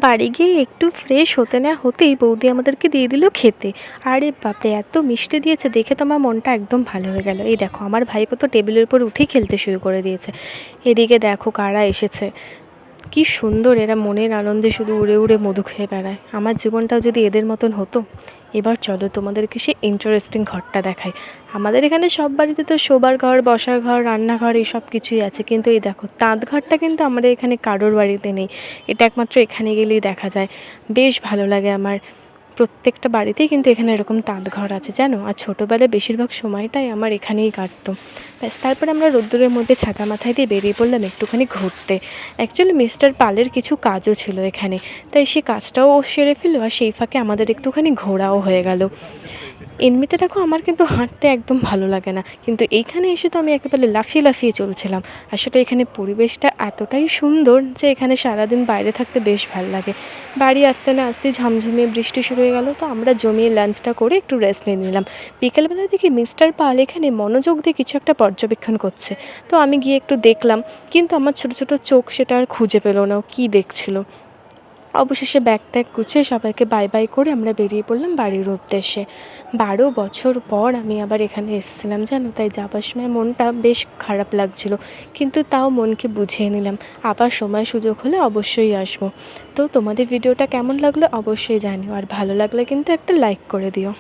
বাড়ি গিয়ে একটু ফ্রেশ হতে না হতেই বৌদি আমাদেরকে দিয়ে দিল খেতে। আরে বাপরে, এত মিষ্টি দিয়েছে দেখে তো আমার মনটা একদম ভালো হয়ে গেল। এই দেখো আমার ভাইপো তো টেবিলের উপর উঠেই খেলতে শুরু করে দিয়েছে। এদিকে দেখো কারা এসেছে, কি সুন্দর এরা মনের আনন্দে শুধু উড়ে উড়ে মধু খেয়ে বেড়ায়। আমার জীবনটাও যদি এদের মতন হতো। এবার চলো তোমাদেরকে সে ইন্টারেস্টিং ঘরটা দেখাই। আমাদের এখানে সব বাড়িতে তো শোবার ঘর, বসার ঘর, রান্নাঘর এই সব কিছুই আছে, কিন্তু এই দেখো তাঁত ঘরটা কিন্তু আমাদের এখানে কারোর বাড়িতে নেই। এটা একমাত্র এখানে গেলেই দেখা যায়। বেশ ভালো লাগে আমার। প্রত্যেকটা বাড়িতেই কিন্তু এখানে এরকম তাঁত ঘর আছে জানো। আর ছোটোবেলায় বেশিরভাগ সময়টাই আমার এখানেই কাটতো। ব্যাস, তারপরে আমরা রোদ্দুরের মধ্যে ছাতা মাথায় দিয়ে বেরিয়ে পড়লাম একটুখানি ঘুরতে। অ্যাকচুয়ালি মিস্টার পালের কিছু কাজও ছিল এখানে, তাই সে কাজটাও ও সেরে ফেললো, আর সেই ফাঁকে আমাদের একটুখানি ঘোরাও হয়ে গেল। এমনিতে দেখো আমার কিন্তু হাঁটতে একদম ভালো লাগে না, কিন্তু এইখানে এসে তো আমি একেবারে লাফিয়ে লাফিয়ে চলছিলাম। আসলে এখানে পরিবেশটা এতটাই সুন্দর যে এখানে সারাদিন বাইরে থাকতে বেশ ভালো লাগে। বাড়ি আসতে না আসতে ঝমঝমিয়ে বৃষ্টি শুরু হয়ে গেল, তো আমরা জমিয়ে লাঞ্চটা করে একটু রেস্ট নিয়ে নিলাম। বিকেলবেলা দেখি মিস্টার পাল এখানে মনোযোগ দিয়ে কিছু একটা পর্যবেক্ষণ করছে। তো আমি গিয়ে একটু দেখলাম, কিন্তু আমার ছোটো ছোটো চোখ সেটা আর খুঁজে পেল না ও কী দেখছিল। অবশেষে ব্যাগ ট্যাগ গুছিয়ে সবাইকে বাই বাই করে আমরা বেরিয়ে পড়লাম বাড়ির উদ্দেশ্যে। 12 বছর পর আমি আবার এখানে এসেছিলাম জানো, তাই যাবার সময় মনটা বেশ খারাপ লাগছিল, কিন্তু তাও মনকে বুঝিয়ে নিলাম আবার সময় সুযোগ হলে অবশ্যই আসবো। তো তোমাদের ভিডিওটা কেমন লাগলো অবশ্যই জানিও, আর ভালো লাগলে কিন্তু একটা লাইক করে দিও।